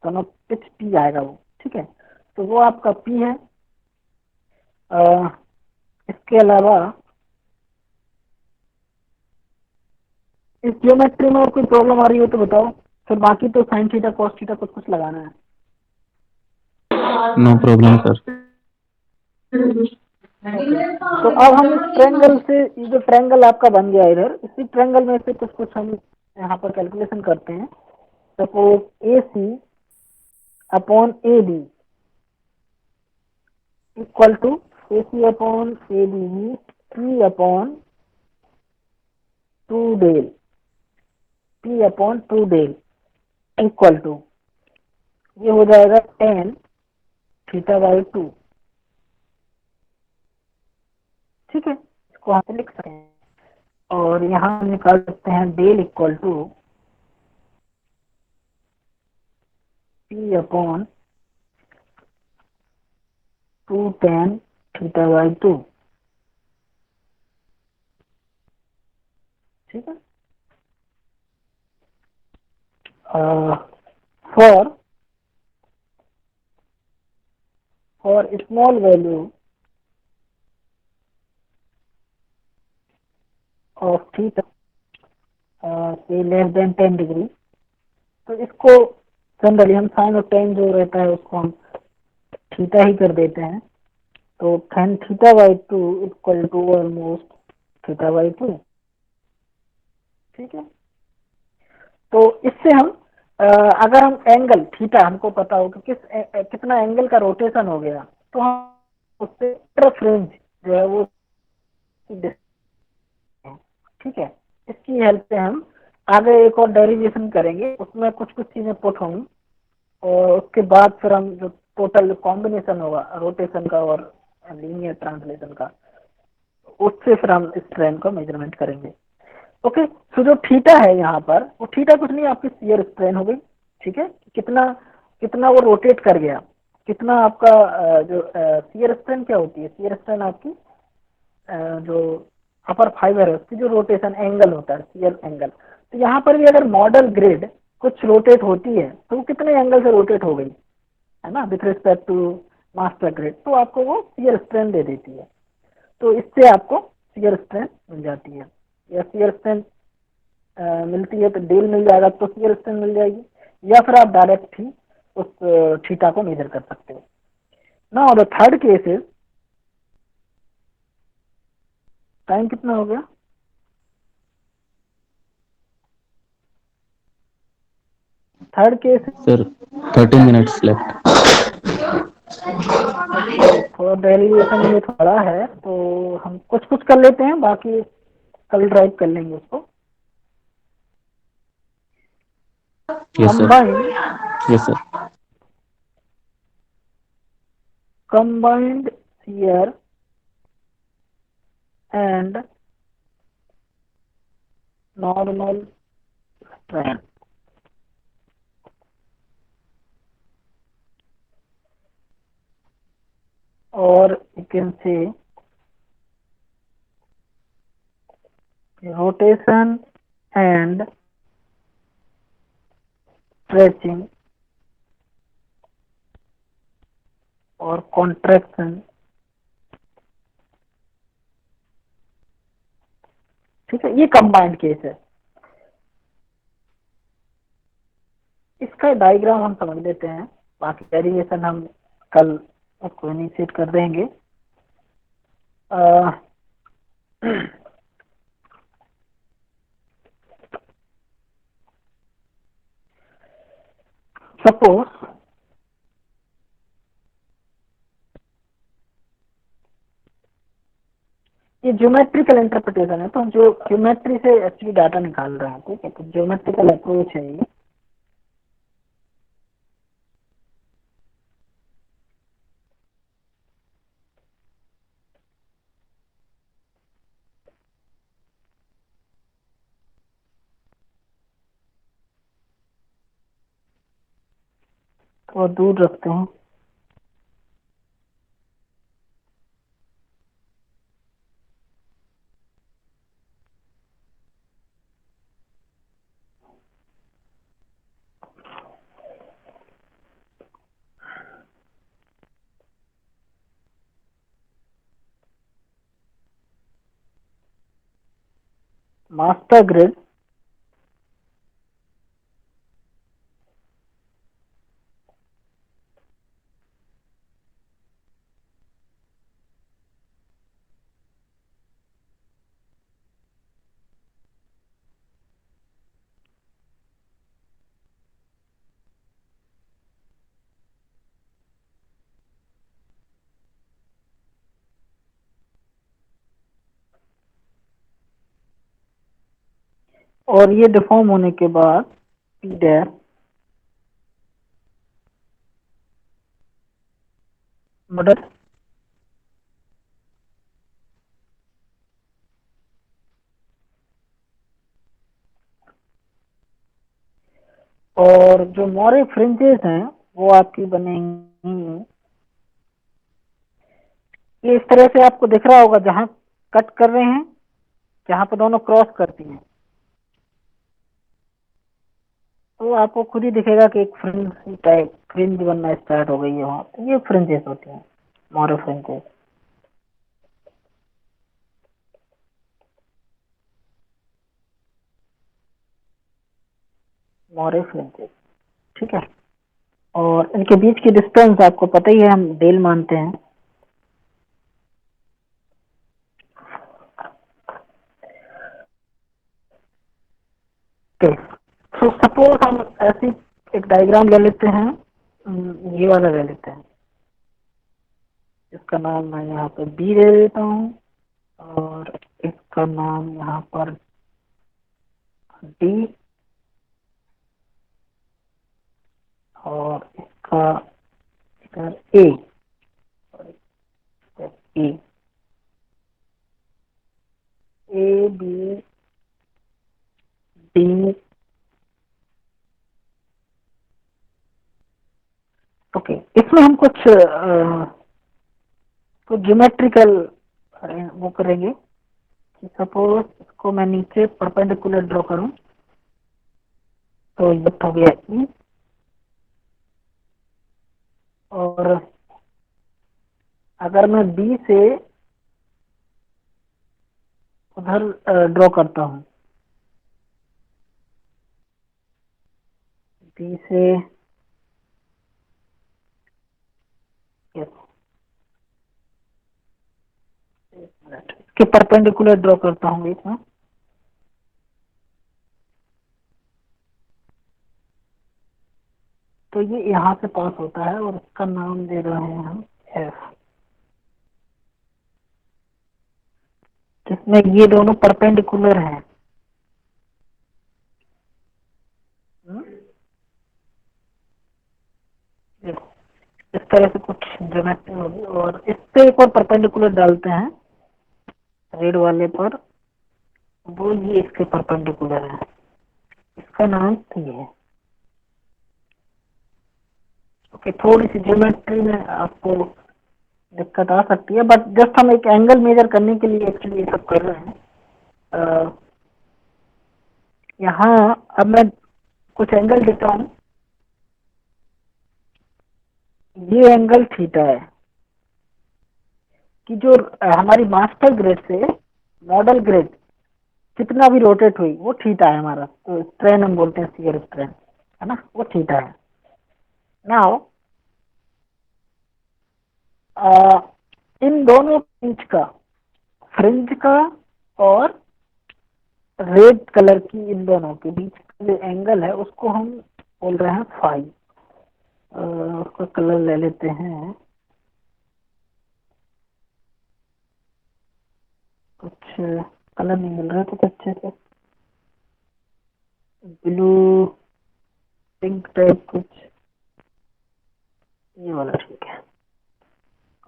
दोनों पिच पी आएगा वो, ठीक है, तो वो आपका पी है। इसके अलावा इस ज्योमेट्री में और कोई प्रॉब्लम आ रही हो तो बताओ, फिर बाकी तो साइन थीटा कॉस थीटा कुछ कुछ लगाना है। No problem sir. तो अब हम इस ट्रायंगल से, ये जो ट्रायंगल आपका बन गया इधर, इसी ट्रायंगल में से कुछ कुछ हम यहाँ पर कैलकुलेशन करते हैं। Suppose A C upon A B equal to A C upon A B P upon 2 Dale, P upon 2 Dale equal to ये हो जाएगा tan थीटा बाई 2। ठीक है, इसको यहाँ पे लिख सकते हैं और यहाँ हम निकाल सकते हैं del equal to P upon 2 tan theta by 2। ठीक है, for small value of theta say less than 10 degree, तो इसको जनरली हम साइन और टेन जो रहता है उसको हम थीटा ही कर देते हैं, तो tan theta by 2 equal to almost theta by 2। ठीक है, तो इससे हम अगर हम एंगल थीटा हमको पता हो कि कितना एंगल का रोटेशन हो गया तो हम उससे रेंज जो है वो, ठीक है, इसकी हेल्प से हम आगे एक और डेरिवेशन करेंगे, उसमें कुछ कुछ चीजें पुट होंगी और उसके बाद फिर हम जो टोटल कॉम्बिनेशन होगा रोटेशन का और लीनियर ट्रांसलेशन का, उससे फिर हम इस ट्रेन का मेजरमेंट करेंगे। ओके, तो जो थीटा है यहाँ पर वो थीटा कुछ नहीं, आपकी शियर स्ट्रेन हो गई। ठीक है, कितना कितना वो रोटेट कर गया, कितना आपका जो शियर स्ट्रेन क्या होती है, शियर स्ट्रेन आपकी जो अपर फाइबर है उसकी जो रोटेशन एंगल होता है, शियर एंगल। तो यहाँ पर भी अगर मॉडल ग्रिड कुछ रोटेट होती है तो वो कितने एंगल से रोटेट हो गई है ना, with respect to master grid, तो आपको वो शियर स्ट्रेंथ दे देती है। तो इससे आपको शियर स्ट्रेंथ मिल जाती है, या शियर स्ट्रेंथ मिलती है तो डेल मिल जाएगा तो शियर स्ट्रेंथ मिल जाएगी, या फिर आप डायरेक्ट ही उस थीटा को मेजर कर सकते हो। Now the third case is, time कितना हो गया? Third case, sir 13 minutes left. Okay, थोड़ा डेरिवेशन में थोड़ा है तो हम कुछ कुछ कर लेते हैं, बाकी कल ड्राइव कर लेंगे उसको। Yes sir. Combined yes sir. combined shear and normal strain, or you can say rotation and stretching और contraction, ठीक है, ये कंबाइंड केस है। इसका डायग्राम हम समझ लेते हैं, बाकी डेरिवेशन हम कल उसको इनिशिएट कर देंगे। सपोज ये ज्योमेट्रिकल इंटरप्रिटेशन है, तो हम जो ज्योमेट्री से एक्चुअली डाटा निकाल रहे हैं, ठीक है, तो ज्योमेट्रिकल अप्रोच है ये। और दूर रखते हैं, मास्टर ग्रिड और ये डिफॉर्म होने के बाद पी डैश मॉडल और जो मोरे फ्रिंजेस हैं वो आपकी बनेंगी, ये इस तरह से आपको दिख रहा होगा, जहां कट कर रहे हैं, जहां पर दोनों क्रॉस करती हैं, तो आपको खुद ही दिखेगा कि एक फ्रिंज टाइप फ्रिंज बनना स्टार्ट हो गई है वहां, तो ये फ्रिंजेस होती हैं, मोरे फ्रिंजेस। मोरे फ्रिंजेस, ठीक है, और इनके बीच की डिस्टेंस आपको पता ही है, हम डेल मानते हैं। तो सपोज हम ऐसी एक डायग्राम ले लेते हैं, ये वाला ले लेते हैं, इसका नाम मैं यहाँ पे बी दे देता हूँ, और इसका नाम यहाँ पर डी, और इसका इधर ए, ए, ए बी डी। ओके, इसमें हम कुछ ज्योमेट्रिकल वो करेंगे सपोज इसको मैं नीचे परपेंडिकुलर ड्रॉ करूं तो ये हो गया ई, और अगर मैं बी से उधर ड्रॉ करता हूं, बी से yes, एक मिनट, इसके परपेंडिकुलर ड्रॉ करता हूँ एक में, तो ये यहाँ से पास होता है और इसका नाम दे रहे हैं हम एफ, जिसमें ये दोनों परपेंडिकुलर हैं। देखो, इस तरह से कुछ ज्योमेट्री होगी और इस पे एक और परपेंडिकुलर डालते हैं रेड वाले पर, वो ये इसके परपेंडिकुलर है, इसका नाम सी है। ओके, थोड़ी सी ज्योमेट्री में आपको दिक्कत आ सकती है, बट जस्ट हम एक एंगल मेजर करने के लिए एक्चुअली ये सब कर रहे हैं। यहाँ अब मैं कुछ एंगल देता हूँ, ये एंगल थीटा है कि जो हमारी मास्टर ग्रेड से मॉडल ग्रेड कितना भी रोटेट हुई वो थीटा है हमारा, तो स्ट्रेन हम बोलते हैं शियर स्ट्रेन, है ना, वो थीटा है। नाउ इन दोनों के बीच का फ्रिंज का और रेड कलर की इन दोनों के बीच का जो एंगल है उसको हम बोल रहे हैं फाई। उसका कलर ले लेते हैं, कुछ कलर नहीं मिल रहा है कुछ अच्छे से, ब्लू पिंक टाइप कुछ, ये वाला ठीक है।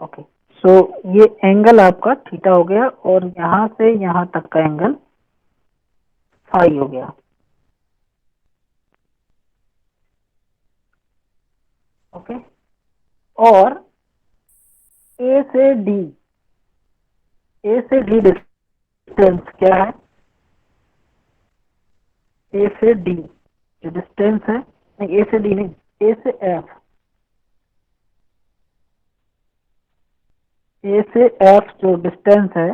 ओके, सो ये एंगल आपका थीटा हो गया और यहाँ से यहाँ तक का एंगल फाई हो गया। ओके, और ए से डी, ए से डी डिस्टेंस क्या है, ए से डी जो डिस्टेंस है, नहीं ए से डी नहीं, ए से एफ, ए से एफ जो डिस्टेंस है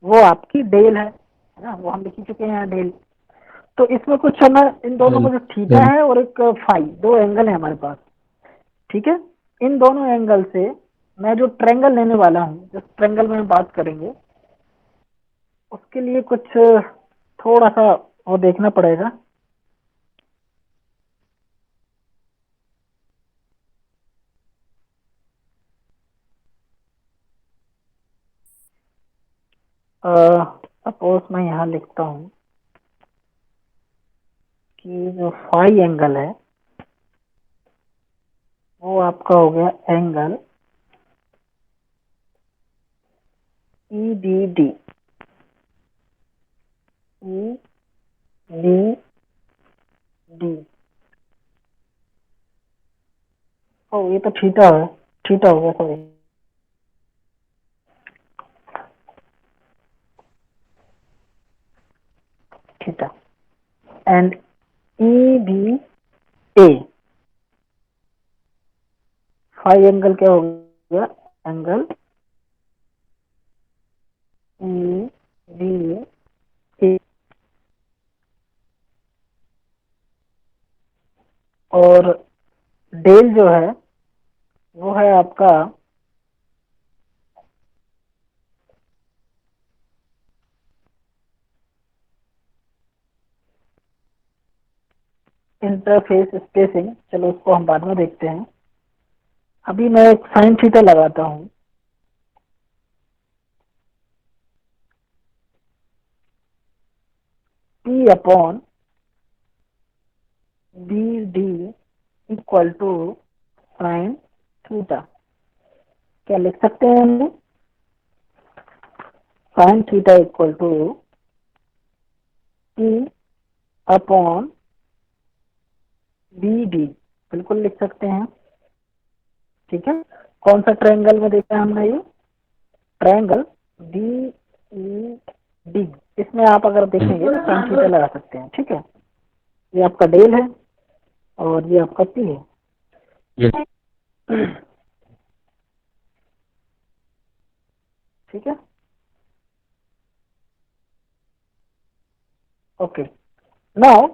वो आपकी डेल है ना, वो हम लिख ही चुके हैं डेल। तो इसमें कुछ हमें इन दोनों में जो थीटा है और एक फाई, दो एंगल है हमारे पास, ठीक है। इन दोनों एंगल से मैं जो ट्रायंगल लेने वाला हूँ, जिस ट्रायंगल में बात करेंगे, उसके लिए कुछ थोड़ा सा वो देखना पड़ेगा। सपोज मैं यहाँ लिखता हूँ कि जो फाई एंगल है वो आपका हो गया angle E D D, E D D, ओ ये तो थीटा है, थीटा हो गया, sorry, theta, and E D A, phi angle क्या हो गया, एंगल ई डी ए, और डेल जो है वो है आपका इंटरफेस स्पेसिंग, चलो उसको हम बाद में देखते हैं। अभी मैं एक साइन थीटा लगाता हूँ, P upon B D equal to sine theta, क्या लिख सकते हैं हम, sine theta equal to P upon B D, बिल्कुल लिख सकते हैं, ठीक है। कौन सा ट्रायंगल में देखा हमने, ये ट्रायंगल डी ई डी, इसमें आप अगर देखेंगे तो tan थीटा लगा सकते हैं, ठीक है। ये आपका डेल है और ये आपका पी है। Yes. ठीक है, ओके। नाउ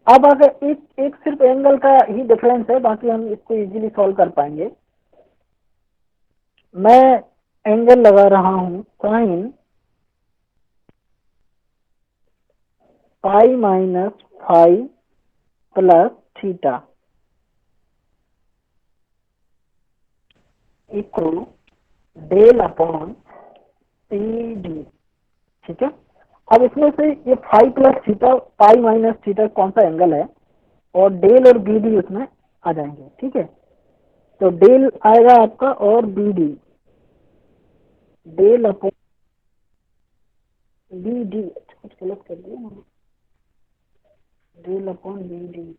अब अगर एक एक सिर्फ एंगल का ही डिफरेंस है, बाकी हम इसको इजीली सॉल्व कर पाएंगे। मैं एंगल लगा रहा हूं sine pi minus five plus theta equal del upon P D, ठीक है। अब इसमें से ये five plus theta, pi minus theta कौन सा एंगल है, और डेल और बी डी उसमें आ जाएंगे, ठीक है। तो डेल आएगा आपका और B D, del upon B D, कुछ गलत कर दिया मैंने, del upon B D,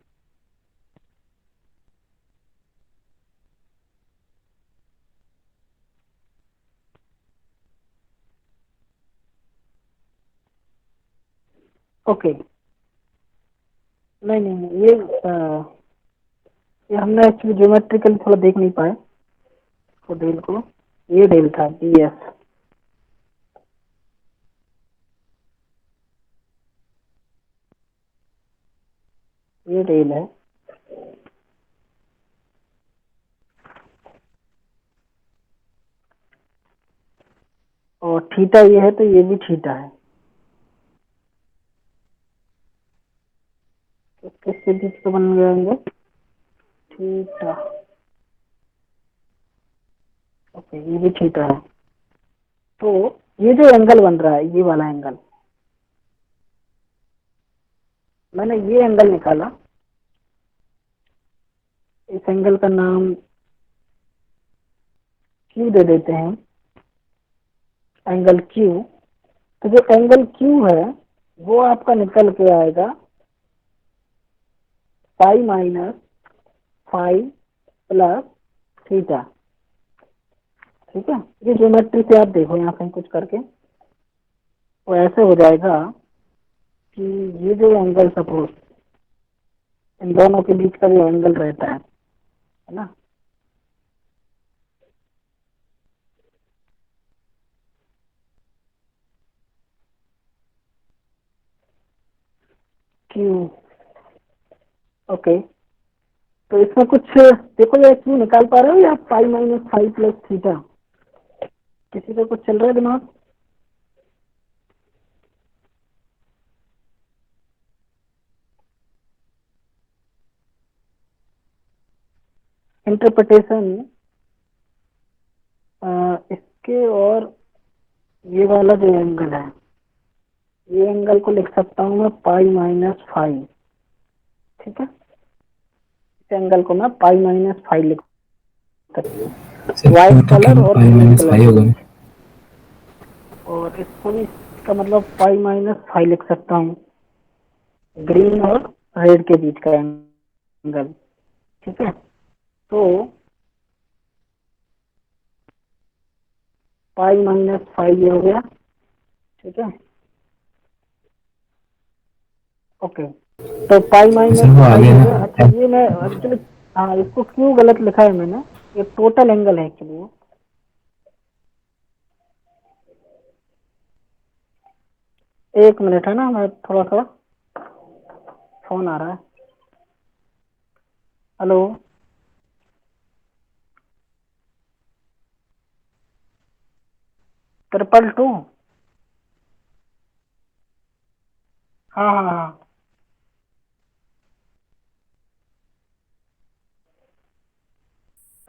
okay. नहीं नहीं नहीं, ये हमने एक्चुअली ज्योमेट्रिकल थोड़ा देख नहीं पाए तो डेल को, ये डेल था बी एस, ये डेल है, और थीटा ये है तो ये भी थीटा है। तो किसके बीच का बन गया एंगल, थीटा, ओके, ये भी थीटा है। तो ये जो एंगल बन रहा है, ये वाला एंगल, मैंने ये एंगल निकाला, इस एंगल का नाम क्यू दे देते हैं, एंगल क्यू। तो जो एंगल क्यू है वो आपका निकल के आएगा पाई माइनस फाइव प्लस थीटा, ठीक है। ये ज्योमेट्री से आप देखो यहाँ कहीं कुछ करके, तो ऐसे हो जाएगा कि ये जो एंगल, सपोज इन दोनों के बीच का जो एंगल रहता है ना, क्यू, ओके। तो इसमें कुछ देखो, ये क्यू निकाल पा रहे हो या पाई माइनस फाइव प्लस थीटा, किसी का कुछ चल रहा है दिमाग? इंटरप्रिटेशन इसके, और ये वाला जो एंगल है, ये एंगल को लिख सकता हूँ मैं पाई माइनस फाइव, ठीक है। इस एंगल को मैं पाई माइनस फाइव लिख सकती हूँ, व्हाइट कलर और ग्रीन कलर के बीच, और इसको भी, इसका मतलब पाई माइनस फाइव लिख सकता हूँ, ग्रीन और रेड के बीच का एंगल, ठीक है। तो पाई माइनस फाइव ये हो गया, ठीक है, ओके। तो पाई माइनस फाइव हो गया। अच्छा, ये मैं एक्चुअली, हाँ, इसको क्यों गलत लिखा है मैंने, ये टोटल एंगल है एक्चुअली वो। एक मिनट है ना, मैं थोड़ा सा, फोन आ रहा है। हेलो, ट्रिपल टू, हाँ हाँ हाँ,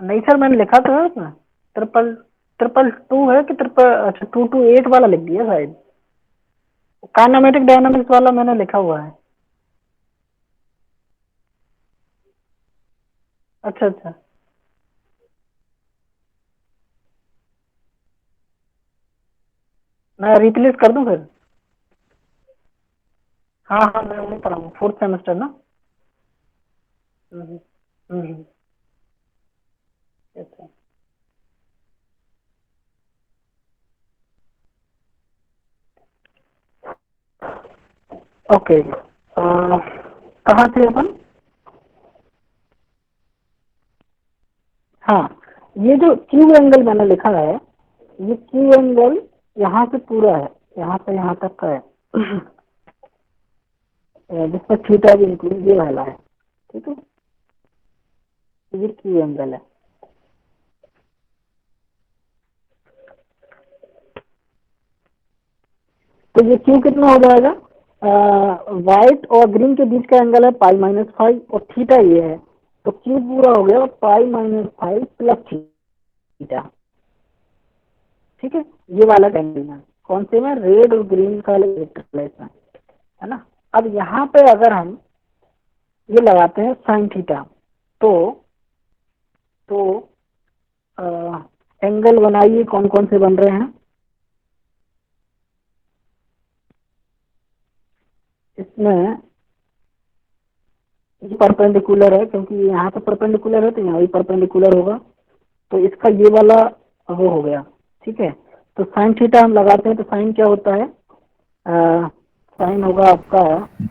नहीं सर, मैंने लिखा तो है उसमें, ट्रिपल ट्रिपल टू है कि ट्रिपल, अच्छा, टू टू एट वाला लिख दिया शायद, काइनेमेटिक डायनामिक्स वाला मैंने लिखा हुआ है। अच्छा अच्छा, मैं रिप्लेस कर दूं फिर? हाँ हाँ, मैं वही पढ़ा हूँ, फोर्थ सेमेस्टर ना। हम्म, हम्म, अच्छा, ओके, कहाँ थे अपन? हाँ, ये जो क्यू एंगल मैंने लिखा है, ये क्यू एंगल यहाँ से पूरा है, यहाँ से यहाँ तक का है, जिसमें थीटा भी इंक्लूड ये वाला है, ठीक है, ये क्यू एंगल है। तो ये क्यू कितना हो जाएगा? व्हाइट और ग्रीन के बीच का एंगल है पाई माइनस 5 और थीटा ये है, तो क्यू पूरा हो गया पाई माइनस 5 प्लस थीटा, ठीक है। ये वाला एंगल में कौन से में? रेड और ग्रीन का इलेक्ट्रिक में, है ना। अब यहाँ पे अगर हम ये लगाते हैं साइन थीटा, तो एंगल बनाइए कौन कौन से बन रहे हैं। इसमें ये परपेंडिकुलर है, क्योंकि यहाँ पे परपेंडिकुलर है तो यहाँ भी परपेंडिकुलर होगा, तो इसका ये वाला वो हो गया, ठीक है। तो साइन थीटा हम लगाते हैं तो साइन क्या होता है? साइन होगा आपका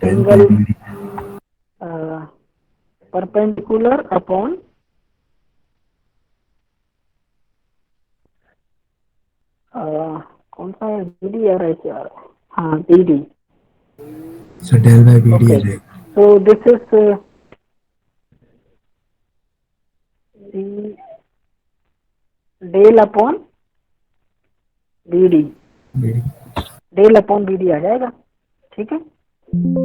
एंगल परपेंडिकुलर अपॉन कौन सा है? बीडी आ रहा है क्या? हाँ, BD. So del by BD Okay. is like So this is the del upon BD, BD. Del upon BD आ जाएगा, ठीक है।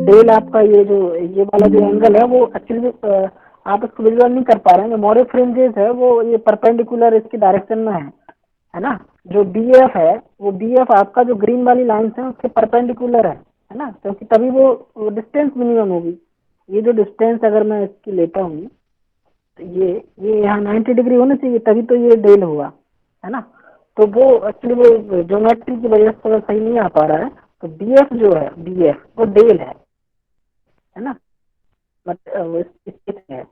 डेल आपका ये वाला जो एंगल है वो एक्चुअली आप इसको विजुअल नहीं कर पा रहे हैं, मोरे फ्रिंजेस है वो ये परपेंडिकुलर इसकी डायरेक्शन में है ना। जो बी एफ है वो बी एफ आपका जो ग्रीन वाली लाइन है उसके परपेंडिकुलर है ना, क्योंकि तभी वो डिस्टेंस मिनिमम होगी। ये जो डिस्टेंस अगर मैं इसकी लेता हूँ तो ये यहाँ 90 डिग्री होना चाहिए, तभी तो ये डेल हुआ, है ना। तो वो एक्चुअली वो ज्योमेट्री की वजह से सही नहीं आ पा रहा है, तो बी एफ जो है बी एफ वो डेल है ना, बट है।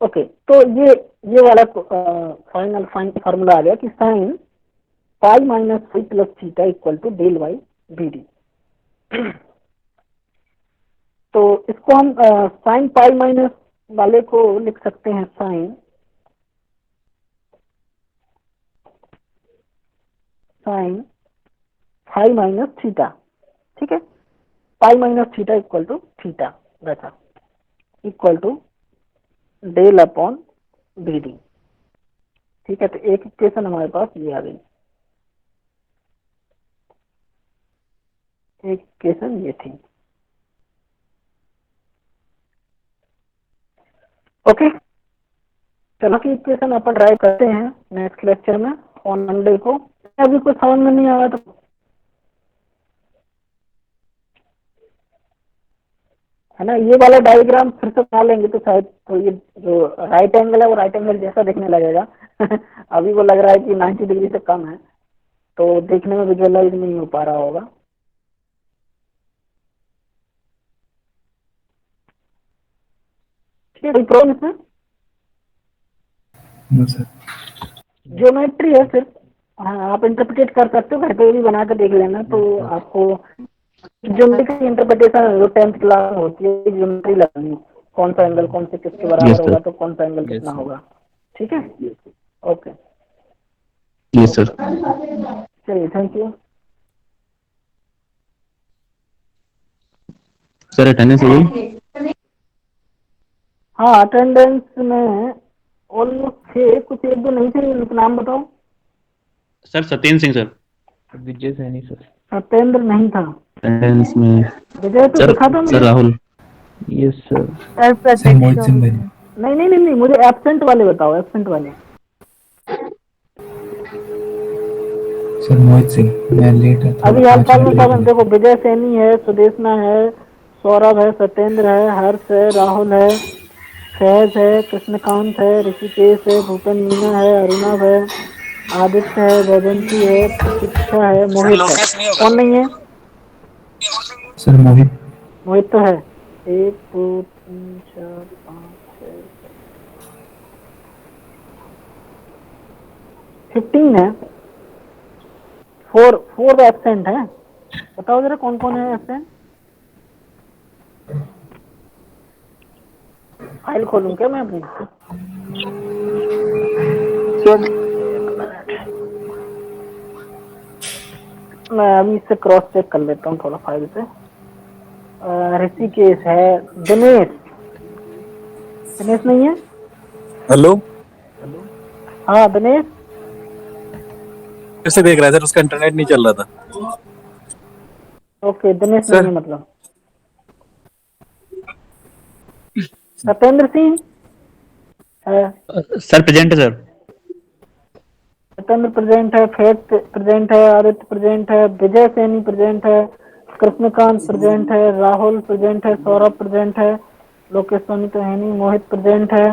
ओके, तो ये वाला फाइनल फार्मूला आ गया कि sine pi minus 5 plus theta equal to del by B D. तो इसको हम साइन पाई माइनस वाले को लिख सकते हैं साइन पाई माइनस थीटा, ठीक है। Pi minus theta equal to theta वैसा equal to del upon B D, ठीक है। तो एक इक्वेशन हमारे पास ये आ गई, एक इक्वेशन ये थी। ओके, चलो कि इक्वेशन अपन ट्राई करते हैं नेक्स्ट लेक्चर में ऑन मंडे को। अभी कुछ समझ में नहीं आया तो है ना, ये वाला डायग्राम फिर से बना लेंगे तो शायद तो ये जो राइट एंगल है वो राइट एंगल जैसा दिखने लगेगा। अभी वो लग रहा है कि 90 डिग्री से कम है, तो देखने में विजुअलाइज नहीं हो पा रहा होगा। ठीक है, कोई प्रॉब्लम इसमें? No sir. ज्योमेट्री है सिर्फ, हाँ आप इंटरप्रिटेट कर सकते हो, घर पे भी बना कर देख लेना। तो आपको ज्योमेट्री की इंटरप्रिटेशन जो 10th क्लास में होती है, ज्योमेट्री लगनी, कौन सा एंगल कौन से किसके बराबर Yes, sir. होगा तो कौन सा एंगल कितना sir. होगा, ठीक है। Okay, Yes, sir. चलिए, थैंक यू। Sir, attendance हो गई? हाँ, अटेंडेंस में ऑलमोस्ट थे, कुछ एक दो नहीं थे, उनका नाम बताओ। Sir Satyendra Singh sir. Vijay Saini sir. Satyendra नहीं था, अटेंडेंस में विजय तो सर दिखा था सर मुझे। Rahul. Yes sir. Sir Mohit Singh bhai. नहीं, मुझे एब्सेंट वाले बताओ, एब्सेंट वाले। Sir Mohit Singh. मैं लेट है अभी थोड़ा, हाल 5 फिलहाल में मिनट सब लेट देखो, विजय सैनी है, सुदेशना है, सौरभ है, सत्येंद्र है, हर्ष है, राहुल है, फैज है, कृष्णकांत है, ऋषिकेश है, भूपेन मीना है, अरुणव है, आदित्य है, वैजंती है, प्रतीक्षा है, मोहित है। कौन नहीं है? Sir Mohit. मोहित तो है। 1 2 3 4 5 6 15 है, 4 एब्सेंट है। बताओ जरा कौन कौन है एब्सेंट। फाइल खोलूं क्या मैं अपनी? मैं अभी इससे क्रॉस चेक कर लेता हूँ थोड़ा फाइल से। ऋषिकेश है, दिनेश, दिनेश नहीं है? हेलो, हाँ दिनेश। कैसे देख रहा है सर? उसका इंटरनेट नहीं चल रहा था। Okay Dinesh sir. नहीं है मतलब। सत्येंद्र सिंह है? सर प्रेजेंट है सर। सत्येंद्र प्रेजेंट है, फेत प्रेजेंट है, आदित्य प्रेजेंट है, विजय सैनी प्रेजेंट है, कृष्णकांत प्रेजेंट है, राहुल प्रेजेंट है, सौरभ प्रेजेंट है, लोकेश सोनी तो है नहीं, मोहित प्रेजेंट है,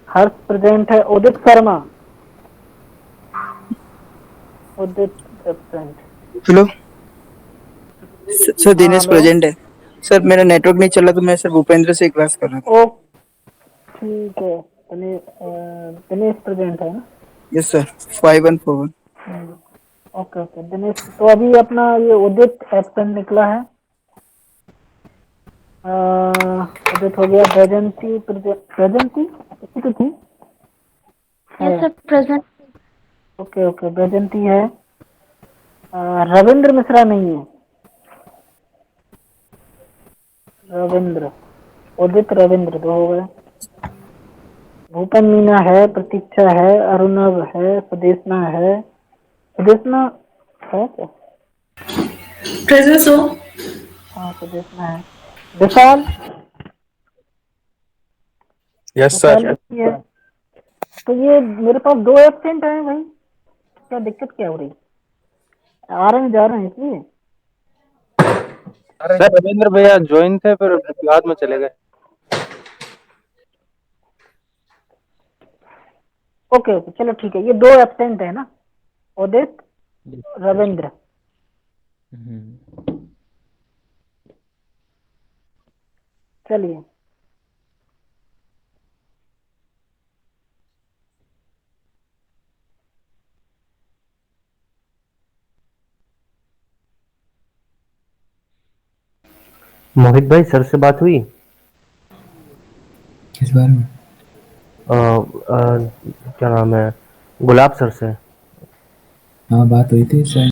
हर्ष प्रेजेंट है, Udit Sharma, Udit present. Hello sir, Dinesh hello. Present है। सर मेरा नेटवर्क नहीं चल रहा तो मैं सर भूपेंद्र से क्लास कर रहा था। ओ ठीक है, दिनेश प्रेजेंट है ना? Yes sir, 5141। Okay okay Dinesh. तो अभी अपना ये उदित एब्सेंट निकला है। उदित हो गया। बैजंती बैजंती इसी तो थी। Yes sir present. Okay okay Baijanti है। रविंद्र मिश्रा नहीं है। रविंद्र, उदित रविंद्र दो हो गए। भूपेन मीना है, प्रतीक्षा है, अरुणव है, सुदेशना है। सुदेशना है क्या? प्रेजेंट हो। हाँ सुदेशना है। विशाल, यस विशाल सर। भी है। तो ये मेरे पास दो एब्सेंट है भाई, क्या दिक्कत क्या हो रही? आ रहे हैं जा रहे हैं इसलिए। सर रविंद्र भैया ज्वाइन थे फिर बाद में चले गए। ओके ओके चलो ठीक है, ये दो एब्सेंट है ना, उदित रविंद्र। चलिए मोहित भाई सर से बात हुई? किस बारे में? क्या नाम है, गुलाब सर से। हाँ बात हुई थी सर।